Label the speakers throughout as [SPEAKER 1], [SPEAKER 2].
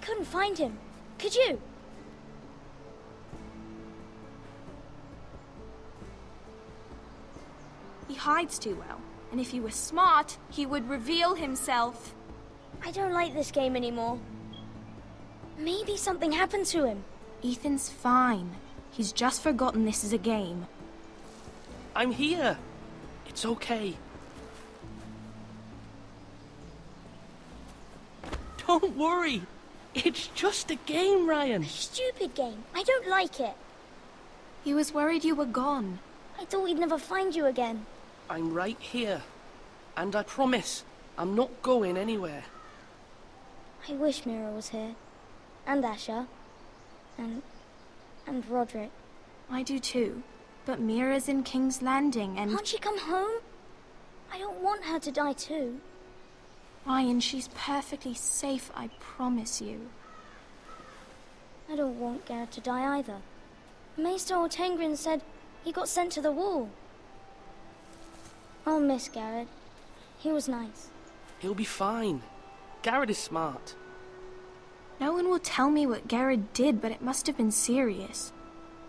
[SPEAKER 1] couldn't find him. Could you?
[SPEAKER 2] He hides too well, and if he were smart, he would reveal himself.
[SPEAKER 1] I don't like this game anymore. Maybe something happened to him.
[SPEAKER 2] Ethan's fine. He's just forgotten this is a game.
[SPEAKER 3] I'm here. It's okay. Don't worry. It's just a game, Ryan.
[SPEAKER 1] A stupid game. I don't like it.
[SPEAKER 2] He was worried you were gone.
[SPEAKER 1] I thought we'd never find you again.
[SPEAKER 3] I'm right here. And I promise, I'm not going anywhere.
[SPEAKER 1] I wish Mira was here. And Asher. And Rodrik.
[SPEAKER 2] I do too. But Mira's in King's Landing and...
[SPEAKER 1] Can't she come home? I don't want her to die too.
[SPEAKER 2] Ryan, she's perfectly safe, I promise you.
[SPEAKER 1] I don't want Garrett to die either. Maester Ortengrin said he got sent to the wall. I'll miss Garrett. He was nice.
[SPEAKER 3] He'll be fine. Garrett is smart.
[SPEAKER 2] No one will tell me what Garrett did, but it must have been serious.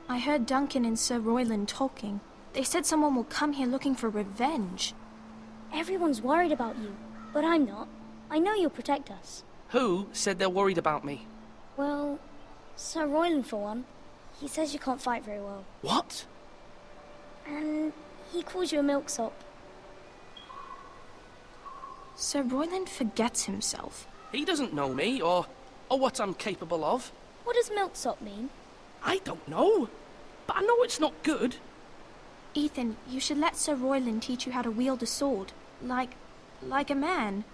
[SPEAKER 2] I heard Duncan and Sir Royland talking. They said someone will come here looking for revenge.
[SPEAKER 1] Everyone's worried about you, but I'm not. I know you'll protect us.
[SPEAKER 3] Who said they're worried about me?
[SPEAKER 1] Well, Sir Royland for one. He says you can't fight very well.
[SPEAKER 3] What?
[SPEAKER 1] And he calls you a milksop.
[SPEAKER 2] Sir Royland forgets himself.
[SPEAKER 3] He doesn't know me, or what I'm capable of.
[SPEAKER 1] What does milksop mean?
[SPEAKER 3] I don't know, but I know it's not good.
[SPEAKER 2] Ethan, you should let Sir Royland teach you how to wield a sword. Like a man.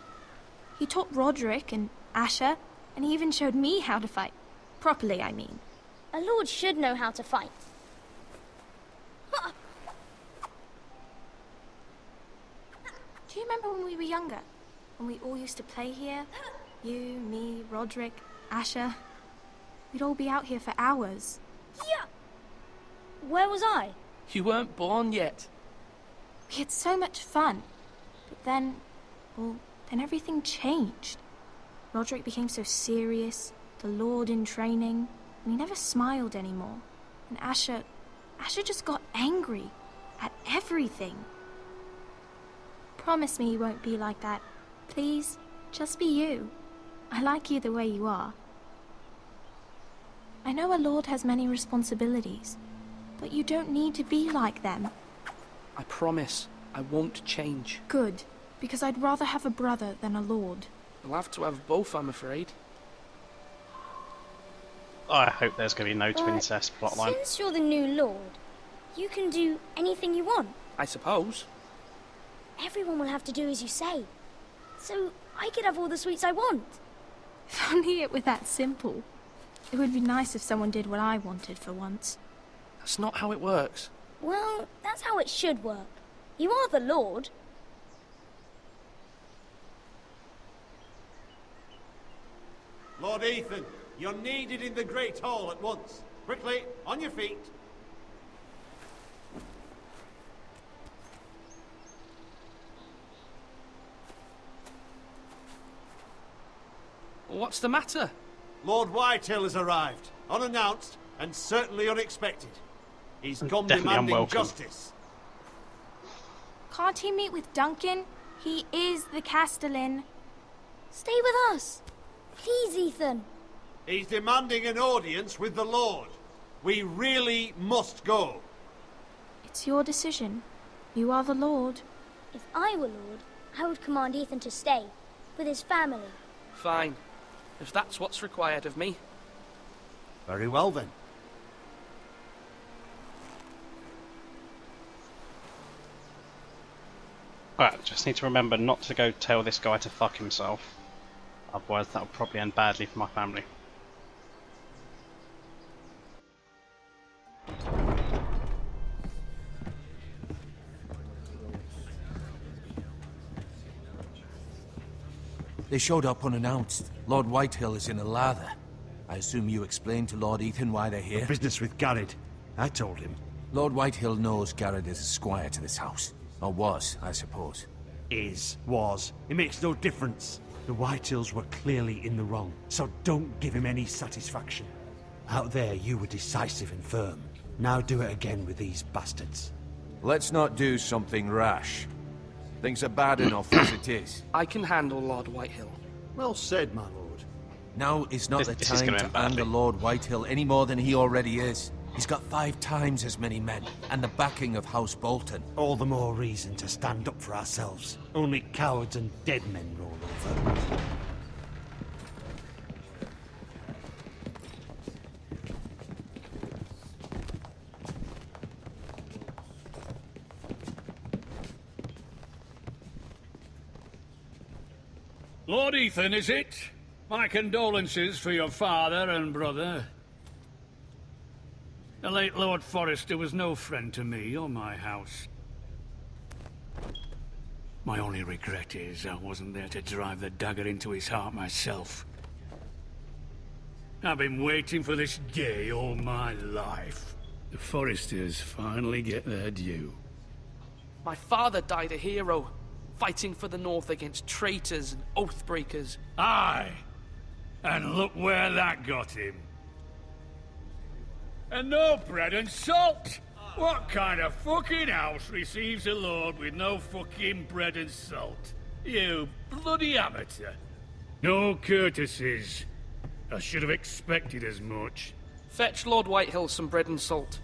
[SPEAKER 2] He taught Rodrik and Asher, and he even showed me how to fight. Properly, I mean.
[SPEAKER 1] A lord should know how to fight.
[SPEAKER 2] Do you remember when we were younger? When we all used to play here? You, me, Rodrik, Asher. We'd all be out here for hours.
[SPEAKER 1] Yeah. Where was I?
[SPEAKER 3] You weren't born yet.
[SPEAKER 2] We had so much fun. But then everything changed. Rodrik became so serious, the Lord in training, and he never smiled anymore. And Asher just got angry at everything. Promise me you won't be like that. Please, just be you. I like you the way you are. I know a lord has many responsibilities, but you don't need to be like them.
[SPEAKER 3] I promise I won't change.
[SPEAKER 2] Good, because I'd rather have a brother than a lord.
[SPEAKER 3] You'll have to have both, I'm afraid.
[SPEAKER 4] I hope there's going to be no twincest plotline.
[SPEAKER 1] Since you're the new lord, you can do anything you want.
[SPEAKER 3] I suppose.
[SPEAKER 1] Everyone will have to do as you say. So I could have all the sweets I want.
[SPEAKER 2] If only it were that simple. It would be nice if someone did what I wanted for once.
[SPEAKER 3] That's not how it works.
[SPEAKER 1] Well, that's how it should work. You are the lord.
[SPEAKER 5] Lord Ethan, you're needed in the Great Hall at once. Quickly, on your feet.
[SPEAKER 3] What's the matter?
[SPEAKER 5] Lord Whitehill has arrived, unannounced and certainly unexpected. He's come
[SPEAKER 4] Definitely
[SPEAKER 5] demanding
[SPEAKER 4] unwelcome.
[SPEAKER 5] justice.
[SPEAKER 2] Can't he meet with Duncan? He is the Castellan.
[SPEAKER 1] Stay with us. Please, Ethan.
[SPEAKER 5] He's demanding an audience with the Lord. We really must go.
[SPEAKER 2] It's your decision. You are the Lord.
[SPEAKER 1] If I were lord, I would command Ethan to stay, with his family.
[SPEAKER 3] Fine. If that's what's required of me.
[SPEAKER 5] Very well then.
[SPEAKER 4] Right, just need to remember not to go tell this guy to fuck himself. Otherwise that'll probably end badly for my family.
[SPEAKER 6] They showed up unannounced. Lord Whitehill is in a lather. I assume you explained to Lord Ethan why they're here?
[SPEAKER 5] Business with Garrett. I told him.
[SPEAKER 6] Lord Whitehill knows Garrett is a squire to this house. Or was, I suppose.
[SPEAKER 5] Was. It makes no difference.
[SPEAKER 7] The Whitehills were clearly in the wrong, so don't give him any satisfaction. Out there, you were decisive and firm. Now do it again with these bastards.
[SPEAKER 6] Let's not do something rash. Things are bad enough as it is.
[SPEAKER 3] I can handle Lord Whitehill.
[SPEAKER 5] Well said, my lord.
[SPEAKER 6] Now is not
[SPEAKER 4] This
[SPEAKER 6] the
[SPEAKER 4] is
[SPEAKER 6] time
[SPEAKER 4] gonna
[SPEAKER 6] to
[SPEAKER 4] end badly.
[SPEAKER 6] anger Lord Whitehill any more than he already is. He's got 5 times as many men, and the backing of House Bolton.
[SPEAKER 7] All the more reason to stand up for ourselves. Only cowards and dead men roll over.
[SPEAKER 8] Lord Ethan, is it? My condolences for your father and brother. The late Lord Forrester was no friend to me or my house. My only regret is I wasn't there to drive the dagger into his heart myself. I've been waiting for this day all my life. The Forresters finally get their due.
[SPEAKER 3] My father died a hero, fighting for the North against traitors and oathbreakers.
[SPEAKER 8] Aye! And look where that got him. And no bread and salt! What kind of fucking house receives a lord with no fucking bread and salt? You bloody amateur. No courtesies. I should have expected as much.
[SPEAKER 3] Fetch Lord Whitehill some bread and salt.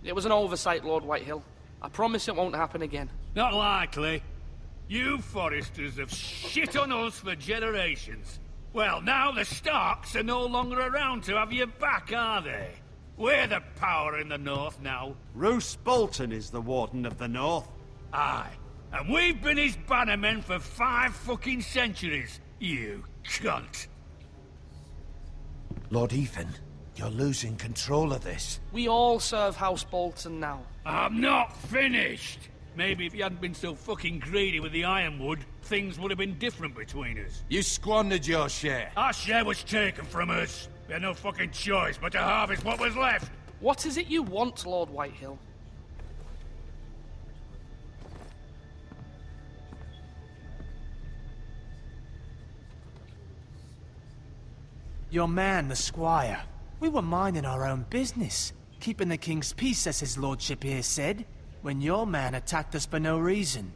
[SPEAKER 3] It was an oversight, Lord Whitehill. I promise it won't happen again.
[SPEAKER 8] Not likely. You Forresters have shit on us for generations. Well, now the Starks are no longer around to have your back, are they? We're the power in the North now.
[SPEAKER 5] Roose Bolton is the Warden of the North.
[SPEAKER 8] Aye. And we've been his bannermen for 5 fucking centuries, you cunt.
[SPEAKER 6] Lord Ethan, you're losing control of this.
[SPEAKER 3] We all serve House Bolton now.
[SPEAKER 8] I'm not finished. Maybe if you hadn't been so fucking greedy with the Ironwood, things would have been different between us.
[SPEAKER 6] You squandered your share.
[SPEAKER 8] Our share was taken from us. We had no fucking choice but to harvest what was left.
[SPEAKER 3] What is it you want, Lord Whitehill?
[SPEAKER 9] Your man, the squire. We were minding our own business, keeping the king's peace, as his lordship here said, when your man attacked us for no reason.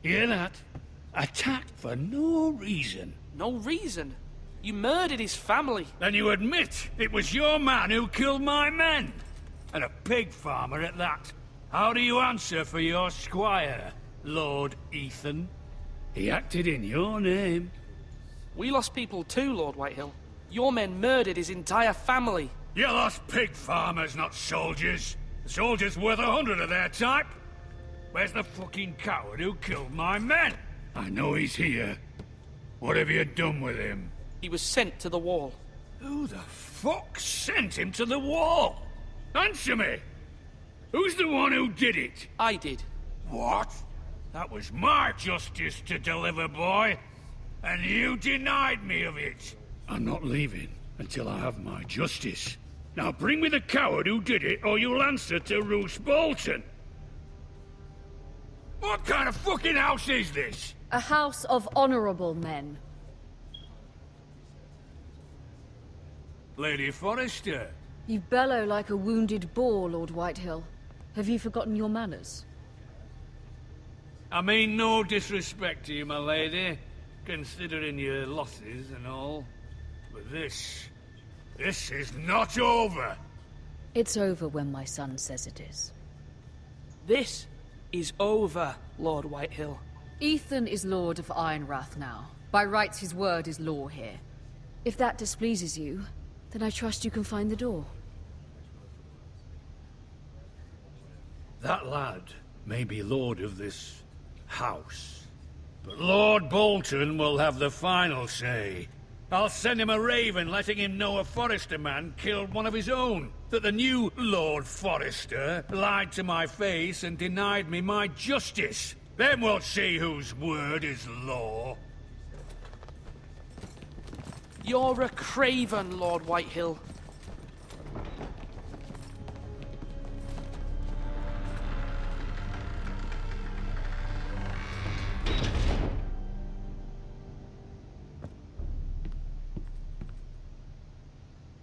[SPEAKER 8] Hear that? Attacked for no reason.
[SPEAKER 3] No reason. You murdered his family.
[SPEAKER 8] Then you admit it was your man who killed my men. And a pig farmer at that. How do you answer for your squire, Lord Ethan? He acted in your name.
[SPEAKER 3] We lost people too, Lord Whitehill. Your men murdered his entire family.
[SPEAKER 8] You lost pig farmers, not soldiers. The soldiers worth 100 of their type. Where's the fucking coward who killed my men? I know he's here. What have you done with him?
[SPEAKER 3] He was sent to the wall.
[SPEAKER 8] Who the fuck sent him to the wall? Answer me! Who's the one who did it?
[SPEAKER 3] I did.
[SPEAKER 8] What? That was my justice to deliver, boy. And you denied me of it. I'm not leaving until I have my justice. Now bring me the coward who did it, or you'll answer to Roose Bolton. What kind of fucking house is this?
[SPEAKER 10] A house of honorable men.
[SPEAKER 8] Lady Forrester.
[SPEAKER 10] You bellow like a wounded boar, Lord Whitehill. Have you forgotten your manners?
[SPEAKER 8] I mean no disrespect to you, my lady, considering your losses and all. But this is not over.
[SPEAKER 10] It's over when my son says it is.
[SPEAKER 3] This is over, Lord Whitehill.
[SPEAKER 10] Ethan is Lord of Ironrath now. By rights, his word is law here. If that displeases you, then I trust you can find the door.
[SPEAKER 8] That lad may be lord of this house, but Lord Bolton will have the final say. I'll send him a raven letting him know a Forrester man killed one of his own. That the new Lord Forrester lied to my face and denied me my justice. Then we'll see whose word is law.
[SPEAKER 3] You're a craven, Lord Whitehill.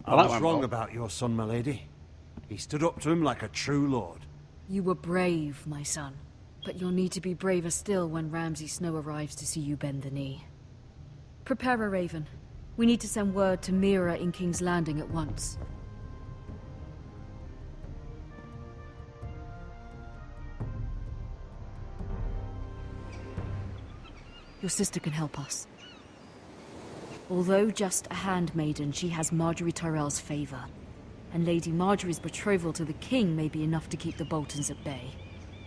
[SPEAKER 4] Oh,
[SPEAKER 7] I
[SPEAKER 4] that
[SPEAKER 7] was
[SPEAKER 4] went
[SPEAKER 7] wrong
[SPEAKER 4] well.
[SPEAKER 7] about your son, my lady. He stood up to him like a true lord.
[SPEAKER 10] You were brave, my son. But you'll need to be braver still when Ramsay Snow arrives to see you bend the knee. Prepare a raven. We need to send word to Mira in King's Landing at once. Your sister can help us. Although just a handmaiden, she has Marjorie Tyrell's favor. And Lady Marjorie's betrothal to the king may be enough to keep the Boltons at bay.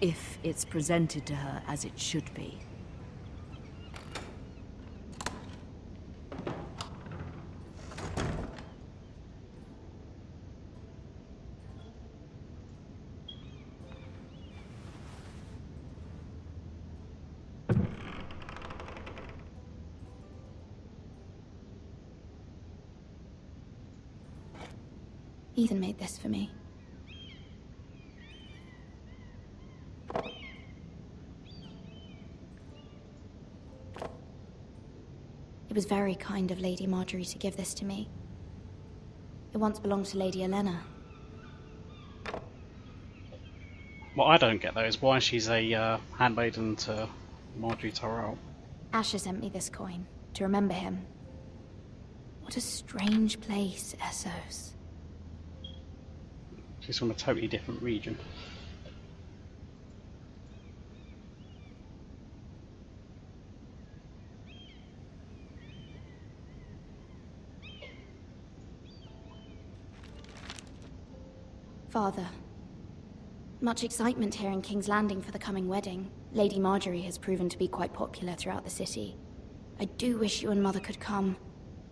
[SPEAKER 10] If it's presented to her as it should be.
[SPEAKER 11] Ethan made this for me. It was very kind of Lady Marjorie to give this to me. It once belonged to Lady Elena.
[SPEAKER 4] What I don't get though is why she's a handmaiden to Marjorie Tyrell.
[SPEAKER 11] Asher sent me this coin to remember him. What a strange place, Essos.
[SPEAKER 4] She's from a totally different region.
[SPEAKER 11] Father. Much excitement here in King's Landing for the coming wedding. Lady Marjorie has proven to be quite popular throughout the city. I do wish you and Mother could come,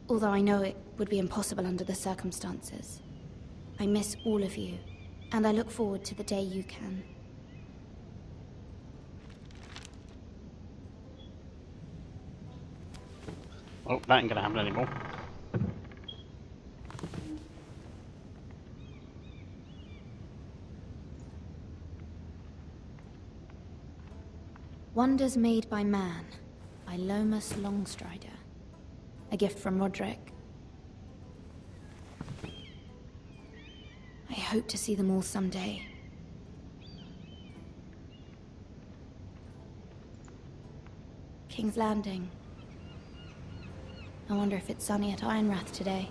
[SPEAKER 11] although I know it would be impossible under the circumstances. I miss all of you, and I look forward to the day you can.
[SPEAKER 4] Oh, that ain't gonna happen anymore.
[SPEAKER 11] Wonders Made by Man, by Lomas Longstrider. A gift from Rodrik. I hope to see them all someday. King's Landing. I wonder if it's sunny at Ironrath today.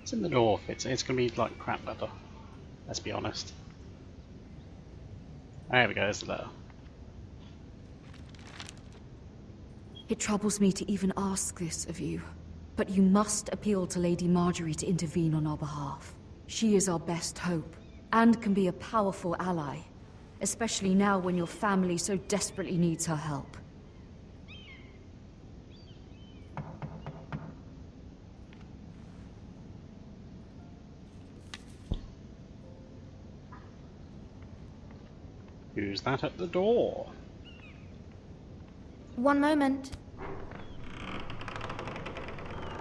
[SPEAKER 4] It's in the north. It's gonna be like crap weather. Let's be honest. There we go. There's the letter.
[SPEAKER 10] It troubles me to even ask this of you, but you must appeal to Lady Marjorie to intervene on our behalf. She is our best hope, and can be a powerful ally, especially now when your family so desperately needs her help.
[SPEAKER 4] Who's that at the door?
[SPEAKER 11] One moment.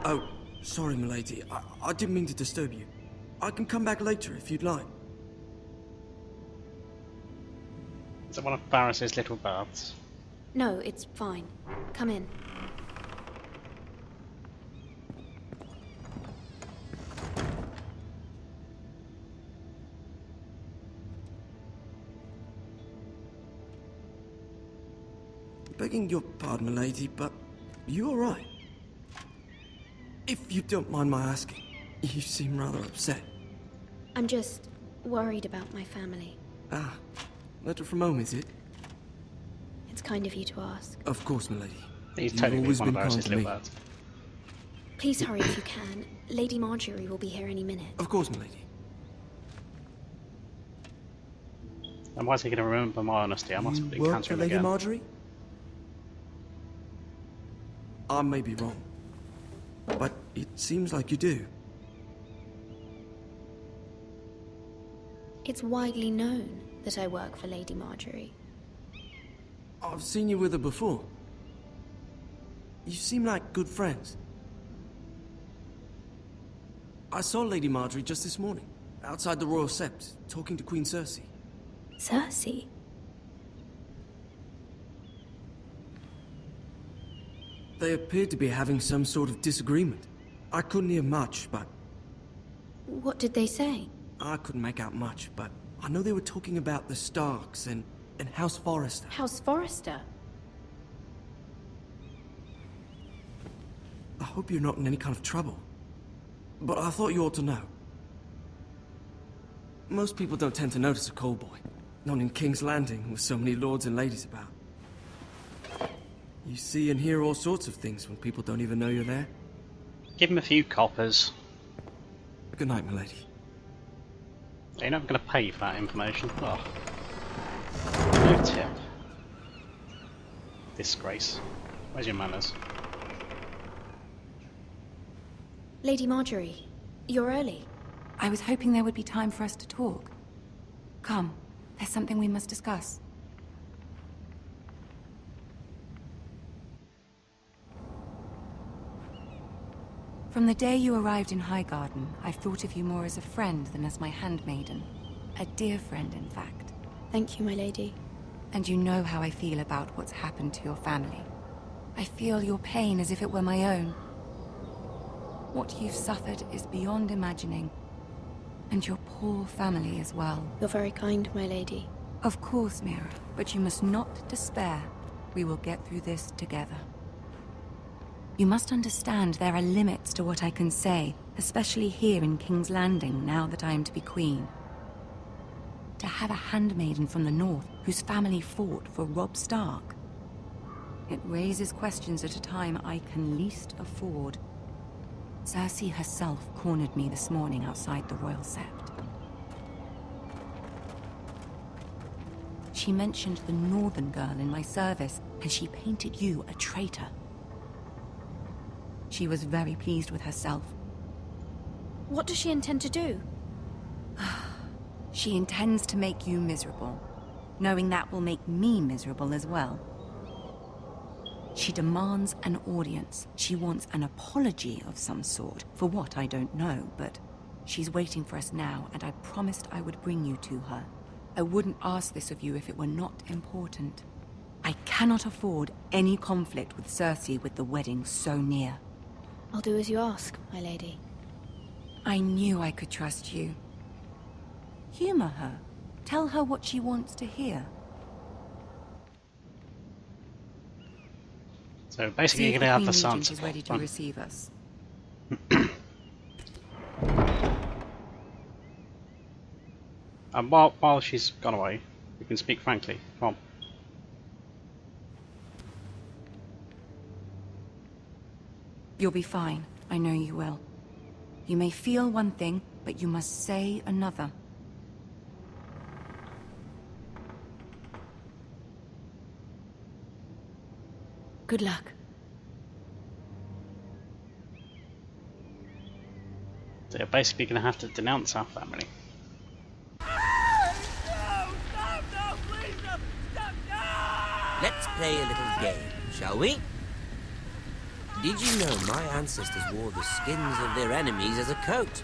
[SPEAKER 12] Oh, sorry, milady. I didn't mean to disturb you. I can come back later if you'd like.
[SPEAKER 4] Is it one of Barris's little birds?
[SPEAKER 11] No, it's fine. Come in.
[SPEAKER 12] Begging your pardon, milady, but you alright? If you don't mind my asking, you seem rather upset.
[SPEAKER 11] I'm just worried about my family.
[SPEAKER 12] Ah, letter from home, is it?
[SPEAKER 11] It's kind of you to ask.
[SPEAKER 12] Of course, milady.
[SPEAKER 4] He's
[SPEAKER 12] You've
[SPEAKER 4] totally
[SPEAKER 12] always
[SPEAKER 4] one of
[SPEAKER 12] been kind
[SPEAKER 4] Barris's
[SPEAKER 12] to
[SPEAKER 4] little
[SPEAKER 12] me.
[SPEAKER 4] birds.
[SPEAKER 11] Please hurry if you can. Lady Marjorie will be here any minute.
[SPEAKER 12] Of course, milady.
[SPEAKER 4] And why is he going to remember my honesty? I must be
[SPEAKER 12] You work
[SPEAKER 4] counter
[SPEAKER 12] for
[SPEAKER 4] him
[SPEAKER 12] Lady
[SPEAKER 4] again.
[SPEAKER 12] Marjorie? I may be wrong, but it seems like you do.
[SPEAKER 11] It's widely known that I work for Lady Marjorie.
[SPEAKER 12] I've seen you with her before. You seem like good friends. I saw Lady Marjorie just this morning, outside the Royal Sept, talking to Queen Cersei.
[SPEAKER 11] Cersei?
[SPEAKER 12] They appeared to be having some sort of disagreement. I couldn't hear much, but
[SPEAKER 11] What did they say?
[SPEAKER 12] I couldn't make out much, but I know they were talking about the Starks and House Forrester.
[SPEAKER 11] House Forrester?
[SPEAKER 12] I hope you're not in any kind of trouble. But I thought you ought to know. Most people don't tend to notice a callboy. Not in King's Landing, with so many lords and ladies about. You see and hear all sorts of things when people don't even know you're there.
[SPEAKER 4] Give him a few coppers.
[SPEAKER 12] Good night, milady.
[SPEAKER 4] You're not going to pay for that information. Oh. No tip. Disgrace. Where's your manners?
[SPEAKER 11] Lady Marjorie, you're early.
[SPEAKER 13] I was hoping there would be time for us to talk. Come, there's something we must discuss. From the day you arrived in Highgarden, I've thought of you more as a friend than as my handmaiden. A dear friend, in fact.
[SPEAKER 11] Thank you, my lady.
[SPEAKER 13] And you know how I feel about what's happened to your family. I feel your pain as if it were my own. What you've suffered is beyond imagining. And your poor family as well.
[SPEAKER 11] You're very kind, my lady.
[SPEAKER 13] Of course, Mira, but you must not despair. We will get through this together. You must understand there are limits to what I can say, especially here in King's Landing, now that I am to be queen. To have a handmaiden from the north, whose family fought for Robb Stark. It raises questions at a time I can least afford. Cersei herself cornered me this morning outside the Royal Sept. She mentioned the northern girl in my service, and she painted you a traitor. She was very pleased with herself.
[SPEAKER 11] What does she intend to do?
[SPEAKER 13] She intends to make you miserable, knowing that will make me miserable as well. She demands an audience. She wants an apology of some sort, for what I don't know, but she's waiting for us now, and I promised I would bring you to her. I wouldn't ask this of you if it were not important. I cannot afford any conflict with Cersei with the wedding so near.
[SPEAKER 11] I'll do as you ask, my lady.
[SPEAKER 13] I knew I could trust you. Humor her. Tell her what she wants to hear.
[SPEAKER 4] So basically you're going to have the Sansa.
[SPEAKER 13] Is ready to receive us.
[SPEAKER 4] And while she's gone away, we can speak frankly. Come on.
[SPEAKER 13] You'll be fine. I know you will. You may feel one thing, but you must say another.
[SPEAKER 11] Good luck.
[SPEAKER 4] So you're basically going to have to denounce our family.
[SPEAKER 14] Let's play a little game, shall we? Did you know my ancestors wore the skins of their enemies as a coat?